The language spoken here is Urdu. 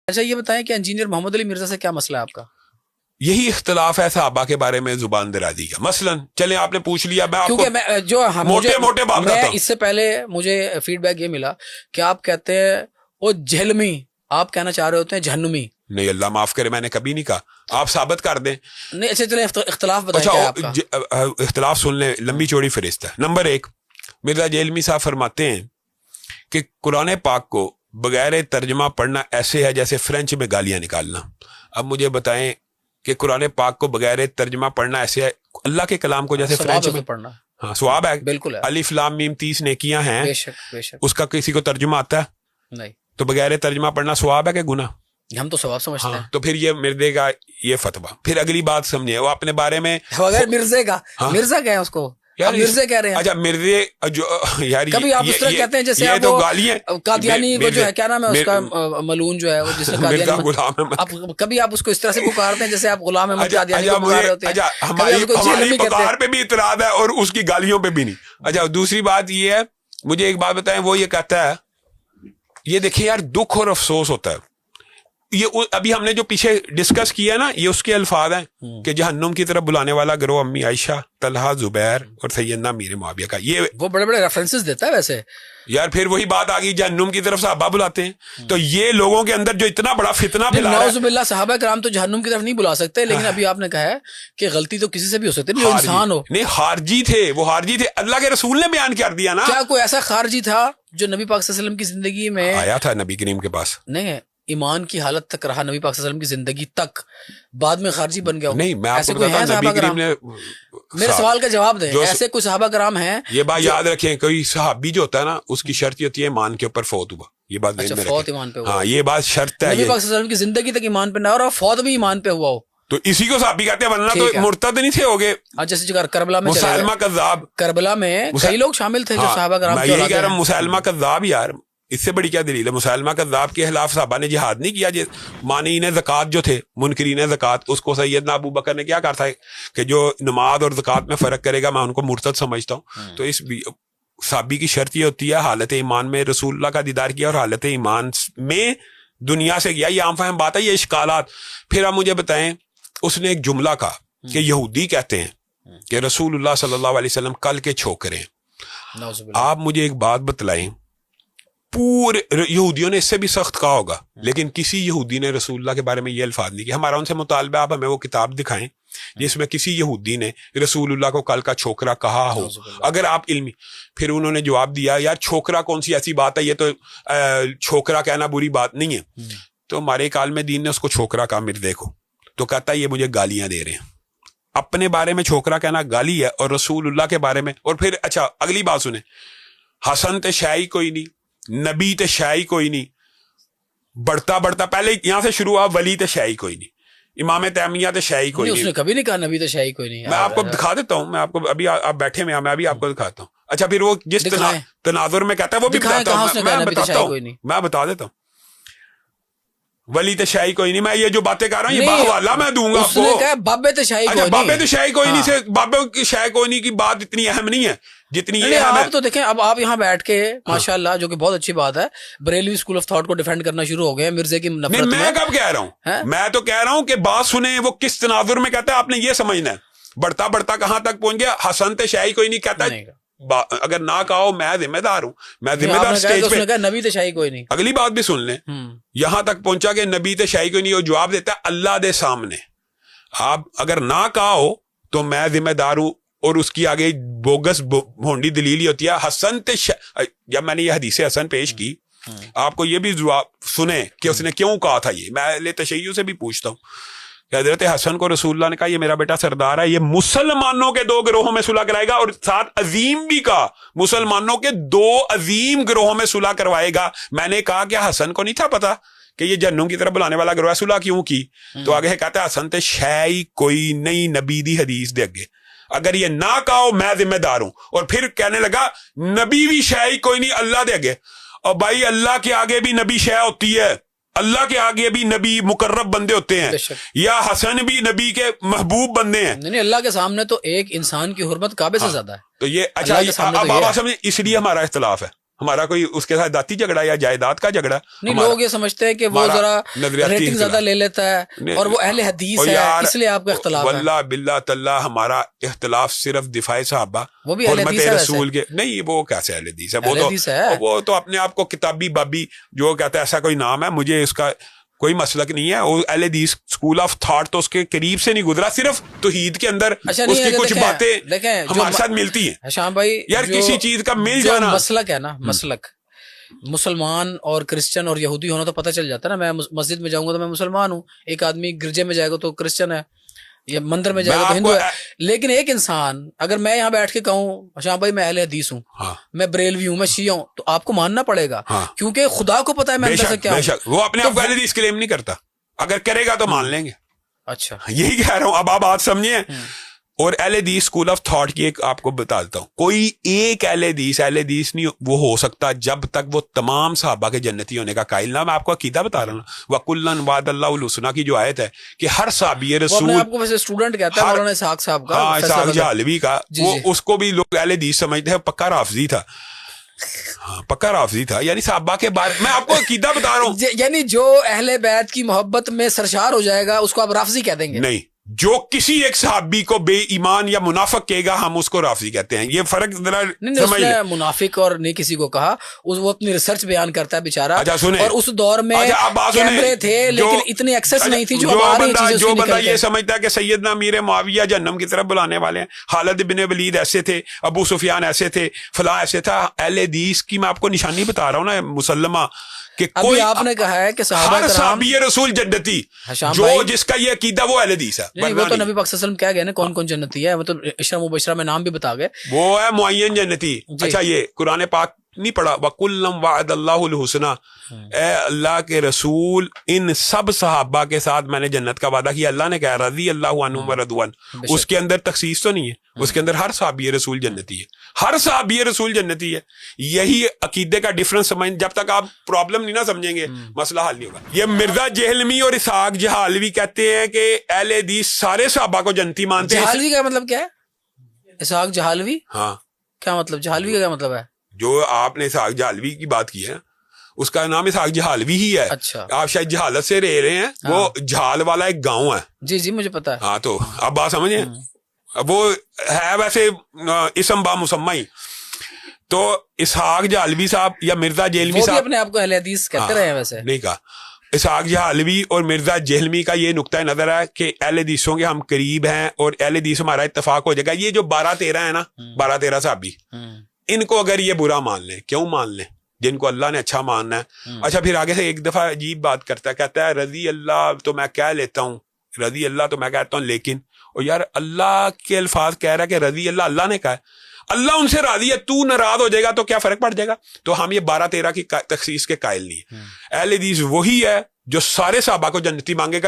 اچھا یہ بتائیں کہ انجینئر محمد علی مرزا سے کیا مسئلہ ہے آپ کا؟ یہی اختلاف ہے صحابہ کے بارے میں زبان درازی کا. مثلا چلیں آپ نے پوچھ لیا, میں آپ کو کیونکہ جو موٹے بات بتاتا ہوں. اس سے پہلے مجھے فیڈ بیک یہ ملا کہ آپ کہتے ہیں وہ جہلمی, آپ کہنا چاہ رہے ہوتے ہیں جہنمی. نہیں اللہ معاف کرے, میں نے کبھی نہیں کہا, آپ ثابت کر دیں. نہیں اچھا چلیں اختلاف بتائیں کیا آپ کا؟ اختلاف سن لیں, لمبی چوڑی فہرست ہے. نمبر 1, مرزا جہلمی صاحب فرماتے ہیں کہ قرآن پاک کو بغیر ترجمہ پڑھنا ایسے ہے جیسے فرینچ میں گالیاں نکالنا. اب مجھے بتائیں کہ قرآن پاک کو بغیر ترجمہ پڑھنا ایسے ہے اللہ کے کلام کو جیسے فرینچ میں پڑھنا. ہاں ثواب ہے, بالکل ہے. الف لام میم 30 نیکیاں ہیں, بے شک بے شک. اس کا کسی کو ترجمہ آتا ہے؟ نہیں. تو بغیر ترجمہ پڑھنا ثواب ہے کہ گناہ؟ ہم تو ثواب سمجھتے ہیں. تو پھر یہ مردے کا یہ فتویٰ. پھر اگلی بات سمجھے, وہ اپنے بارے میں بغیر مرزے کا, مرزا کیا ہے اس کو مرزے کہہ رہے ہیں. اچھا مرزے جو یار کبھی آپ اس طرح کہتے ہیں جیسے یہ تو گالی ہیں. قادیانی وہ جو ہے کیا نام ہے اس کا, ملعون جو ہے جس نے قادیانی, کبھی آپ اس کو اس طرح سے پکارتے ہیں جیسے آپ غلام احمد قادیانی کو پکار رہے ہوتے ہیں. ہماری پکار پہ بھی اعتراض ہے اور اس کی گالیوں پہ بھی نہیں. اچھا دوسری بات یہ ہے, مجھے ایک بات بتائیں, وہ یہ کہتا ہے, یہ دیکھیں یار دکھ اور افسوس ہوتا ہے, یہ ابھی ہم نے جو پیچھے ڈسکس کیا نا, یہ اس کے الفاظ ہیں کہ جہنم کی طرف بلانے والا گروہ امی عائشہ, طلحہ, زبیر اور سیدنا امیر معاویہ کا. یہ وہ بڑے بڑے ریفرنسز دیتا ہے ویسے یار. پھر وہی بات آ گئی, جہنم کی طرف صحابہ بلاتے ہیں. تو یہ لوگوں کے اندر جو اتنا بڑا فتنہ پھیلا رہا ہے, نعوذ باللہ صحابہ کرام تو جہنم کی طرف نہیں بلا سکتے, لیکن ابھی آپ نے کہا ہے کہ غلطی تو کسی سے بھی ہو سکتی ہے, جو انسان ہو. نہیں خارجی تھے, وہ خارجی تھے, اللہ کے رسول نے بیان کر دیا نا. کیا کوئی ایسا خارجی تھا جو نبی پاک صلی اللہ علیہ وسلم کی زندگی میں آیا تھا نبی کریم کے پاس؟ نہیں, ایمان کی حالت تک رہا نبی پاک صلی اللہ علیہ وسلم کی زندگی تک, بعد میں خارجی بن گیا. نہیں میں آپ کو بتاتا ہوں, نبی کریم نے میرے سوال کا جواب دیں. ایسے کوئی صحابہ کرام ہیں, یہ بات یاد رکھیں, کوئی صحابی جو ہوتا ہے نا اس کی شرط یہ ہوتی ہے ایمان کے اوپر فوت ہوا. یہ بات فوت ایمان پہ ہوا. ہاں یہ بات شرط ہے. نبی پاک صلی اللہ علیہ وسلم کی زندگی تک ایمان پہ نہ ہو اور فوت بھی ایمان پہ ہوا ہو, تو اسی کو صحابی کہتے ہیں, ورنہ تو مرتد نہیں تھے ہوگے. جیسے کربلا میں مسلمہ کذاب, کربلا میں کئی لوگ شامل تھے جو صحابہ کرام. میں یہی کہہ رہا ہوں مسلمہ کذاب, یار اس سے بڑی کیا دلیل ہے؟ مسلمہ کذاب کے خلاف صحابہ نے جہاد نہیں کیا. مانعین زکوٰۃ جو تھے, منکرین زکوٰۃ, اس کو سیدنا ابو بکر نے کیا کہا تھا کہ جو نماز اور زکوٰۃ میں فرق کرے گا میں ان کو مرتد سمجھتا ہوں. تو اس صحابی کی شرط یہ ہوتی ہے حالت ایمان میں رسول اللہ کا دیدار کیا اور حالت ایمان میں دنیا سے کیا. یہ عام فہم بات ہے, یہ اشکالات. پھر آپ مجھے بتائیں, اس نے ایک جملہ کہا کہ یہودی کہتے ہیں کہ رسول اللہ صلی اللہ علیہ وسلم کل کے چھوکرے. آپ مجھے ایک بات بتلائیں, پورے یہودیوں نے اس سے بھی سخت کہا ہوگا, لیکن کسی یہودی نے رسول اللہ کے بارے میں یہ الفاظ نہیں کیا. ہمارا ان سے مطالبہ, آپ ہمیں وہ کتاب دکھائیں جس میں کسی یہودی نے رسول اللہ کو کل کا چھوکرا کہا ہو, اگر آپ علمی. پھر انہوں نے جواب دیا, یار چھوکرا کون سی ایسی بات ہے, یہ تو چھوکرا کہنا بری بات نہیں ہے. تو ہمارے عالم دین نے اس کو چھوکرا کہا مردے کو, تو کہتا ہے یہ مجھے گالیاں دے رہے ہیں. اپنے بارے میں چھوکرا کہنا گالی ہے, اور رسول اللہ کے بارے میں. اور پھر اچھا اگلی بات سنیں, حسن تے شائی کوئی نہیں, نبی تے شائی کوئی نہیں, بڑھتا بڑھتا پہلے یہاں سے شروع ہوا, ولی تے شائی کوئی نہیں, امام تیمیہ تے شائی کوئی نہیں. اس نے کبھی نہیں کہا نبی تے شائی کوئی نہیں. میں آپ کو دکھا دیتا ہوں, میں آپ کو ابھی آپ بیٹھے میں ابھی آپ کو دکھاتا ہوں. اچھا پھر وہ جس تناظر میں کہتا ہے وہ بھی بتاتا ہوں, میں بتا دیتا ہوں. ولی تشائی کوئی نہیں, میں یہ جو باتیں کر رہا ہوں یہ باحوالہ میں دوں گا آپ کو. بابے تشائی کوئی نہیں, بابے تشائی کوئی نہیں سے بابے کی شائی کوئی نہیں کی بات اتنی اہم نہیں ہے جتنی یہ اہم ہے. آپ تو دیکھیں, اب آپ یہاں بیٹھ کے ماشاءاللہ, جو کہ بہت اچھی بات ہے, بریلوی اسکول آف تھاٹ کو ڈیفینڈ کرنا شروع ہو گئے مرزے کی نفرت میں. میں کب کہہ رہا ہوں, میں تو کہہ رہا ہوں کہ بات سنیں, وہ کس تناظر میں کہتا ہے آپ نے یہ سمجھنا ہے. بڑھتا بڑھتا کہاں تک پہنچ گیا, حسن تشائی کوئی نہیں کہتا. اگر نہ کہو میں ذمہ دار ہوں, میں ذمہ دار اسٹیج پہ. نبی تشائی کوئی نہیں, اگلی بات بھی سن لیں, یہاں تک پہنچا کہ نبی تشائی کوئی نہیں, وہ جواب دیتا ہے اللہ دے سامنے. آپ اگر نہ کہو تو میں ذمہ دار ہوں, اور اس کی آگے بوگس بھونڈی دلیل ہوتی ہے حسن جب میں نے یہ حدیث حسن پیش کی, آپ کو یہ بھی جواب سنیں کہ اس نے کیوں کہا تھا. یہ میں تشیع سے بھی پوچھتا ہوں کہ حضرت حسن کو رسول اللہ نے کہا یہ میرا بیٹا سردار ہے, یہ مسلمانوں کے 2 گروہوں میں صلح کرائے گا, اور ساتھ عظیم بھی کہا مسلمانوں کے 2 عظیم گروہوں میں صلح کروائے گا. میں نے کہا کہ حسن کو نہیں تھا پتا کہ یہ جہنم کی طرف بلانے والا گروہ, صلح کیوں کی؟ تو آگے کہتا ہے حسن تے شے کوئی نہیں نبی دی حدیث دے اگے, اگر یہ نہ کہو میں ذمہ دار ہوں. اور پھر کہنے لگا نبی بھی شے کوئی نہیں اللہ دے اگے. اور بھائی اللہ کے آگے بھی نبی شے ہوتی ہے, اللہ کے آگے بھی نبی مقرب بندے ہوتے ہیں, یا حسن بھی نبی کے محبوب بندے ہیں. نہیں, اللہ کے سامنے تو ایک انسان کی حرمت کعبے سے زیادہ ہے. تو یہ اچھا اب آپ سمجھیں, اس لیے ہمارا اختلاف ہے. ہمارا کوئی اس کے ساتھ ذاتی جھگڑا یا جائیداد کا جھگڑا نہیں. لوگ یہ سمجھتے ہیں کہ وہ ذرا ریٹنگ زیادہ لے لیتا ہے اور وہ اہل حدیث ہے اس لیے آپ کا اختلاف ہے. واللہ باللہ تاللہ ہمارا اختلاف صرف دفاع صحابہ وہ بھی اہل حدیث ہے رسول کے نہیں. وہ کیسے اہل حدیث ہے؟ وہ تو اپنے آپ کو کتابی بابی جو کہتا ہے ایسا کوئی نام ہے. مجھے اس کا کوئی مسلک نہیں ہے. وہ اہل حدیث اسکول آف تھاٹ تو اس کے قریب سے نہیں گزرا. صرف توحید کے اندر اس کی کچھ باتیں ہمارے ساتھ ملتی ہیں. شام بھائی یار کسی چیز کا مل جانا مسلک ہے نا, مسلک مسلمان اور کرسچن اور یہودی ہونا تو پتہ چل جاتا ہے نا. میں مسجد میں جاؤں گا تو میں مسلمان ہوں, ایک آدمی گرجے میں جائے گا تو کرسچن ہے, یا مندر میں جائے گا تو ہندو ہے. لیکن ایک انسان اگر میں یہاں بیٹھ کے کہوں شام بھائی میں اہل حدیث ہوں, میں بریلوی ہوں, میں شیعہ ہوں, تو آپ کو ماننا پڑے گا کیونکہ خدا کو پتا ہے میں اندر سے کیا ہوں. وہ اپنے آپ کو اہل حدیث کلیم نہیں کرتا, اگر کرے گا تو مان لیں گے. اچھا یہی کہہ رہا ہوں. اب آپ بات سمجھیے. اور اہل حدیث اسکول آف تھاٹ کی ایک آپ کو بتا دیتا ہوں. کوئی ایک اہل حدیث نہیں وہ ہو سکتا جب تک وہ تمام صحابہ کے جنتی ہونے کا قائل نہ. میں آپ کو عقیدہ بتا رہا ہوں. وَكُلًّا وَعَدَ اللَّهُ الْحُسْنَى کی جو آیت ہے کہ ہر صحابی رسول, آپ کو ویسے اسٹوڈنٹ کہتا ہے مولانا اسحاق صاحب کا, ہاں اسحاق جہلوی کا, وہ اس کو بھی لوگ اہل حدیث سمجھتے ہیں. پکا رافضی تھا, ہاں پکا رافضی تھا. یعنی صحابہ کے بارے میں آپ کو عقیدہ بتا رہا ہوں. یعنی جو اہل بیت کی محبت میں سرشار ہو جائے گا اس کو آپ رافضی کہہ دیں گے؟ نہیں, جو کسی ایک صحابی کو بے ایمان یا منافق کہے گا ہم اس کو رافضی کہتے ہیں. یہ فرق ذرا سمجھ لیں. منافق اور نہیں کسی کو کہا, وہ اپنی ریسرچ بیان کرتا ہے بیچارہ. اور اس دور میں کیمرے تھے لیکن اتنی ایکسس نہیں تھی جو بندہ یہ سمجھتا ہے کہ سیدنا امیر معاویہ جہنم کی طرف بلانے والے ہیں, خالد بن ولید ایسے تھے, ابو سفیان ایسے تھے, فلاں ایسے تھا. اہل حدیث کی میں آپ کو نشانی بتا رہا ہوں نا مسلمہ, کہ کوئی آپ نے کہا ہے کہ ہر صحابی رسول جنتی, جو جس کا یہ عقیدہ وہ اہل حدیث ہے. وہ تو نبی پاک صلی اللہ علیہ وسلم کیا گئے نا کون کون جنتی ہے, مطلب عشرہ مبشرہ میں نام بھی بتا گئے. وہ ہے معین جنتی. اچھا یہ قرآن پاک نہیں پڑھا, وَكُلًّا وَعَدَ اللَّهُ الْحُسْنَى, اے اللہ کے رسول ان سب صحابہ کے ساتھ میں نے جنت کا وعدہ کیا. اللہ نے کہا رضی اللہ عنہم ورضوان, اس کے اندر تخصیص تو نہیں ہے, اس کے اندر ہر صحابی رسول جنتی ہے, ہر صحابی رسول جنتی ہے. یہی عقیدے کا ڈفرنس سمجھ, جب تک آپ پرابلم نہیں نہ سمجھیں گے مسئلہ حل نہیں ہوگا. یہ مرزا جہلمی اور اسحاق جہلوی کہتے ہیں کہ اہل حدیث سارے صحابہ کو جنتی مانتے ہیں. جہلوی کا مطلب کیا ہے؟ اسحاق جہلوی, ہاں کیا مطلب جہلوی کا کیا مطلب ہے؟ جو آپ نے اسحاق جہلوی کی بات کی ہے اس کا نام اسحاق جہلوی ہی ہے. اچھا آپ شاید جہالت سے رہے ہیں. وہ جھال والا ایک گاؤں ہے. جی جی مجھے پتا ہے. ہاں تو اب بات سمجھیں, وہ ہے ویسے اسم با مسمہ ہی. تو اسحاق جہلوی صاحب یا مرزا جہلمی صاحب اپنے آپ کو اہل حدیث کہتے رہے ہیں ویسے نہیں کہا. اسحاق جہلوی اور مرزا جہلمی کا یہ نقطہ نظر ہے کہ اہل حدیثوں کے ہم قریب ہیں اور اہل حدیث ہمارا اتفاق ہو جائے گا. یہ جو 12-13 ہے نا, 12-13 صحابی, ان کو اگر یہ برا مان لیں, کیوں مان لیں جن کو اللہ نے اچھا ماننا ہے. اچھا پھر آگے سے ایک دفعہ عجیب بات کرتا ہے, کہتا ہے رضی اللہ تو میں کہہ لیتا ہوں, رضی اللہ تو میں کہتا ہوں, لیکن اور یار اللہ کے الفاظ کہہ رہا ہے کہ رضی اللہ نے کہا ہے, اللہ ان سے راضی ہے, تو ناراض ہو جائے گا تو کیا فرق پڑ جائے گا. تو ہم یہ 12-13 کی تخصیص کے قائل نہیں ہیں. اہل حدیث وہی ہے جو سارے صحابہ کو جنتی مانگے گا.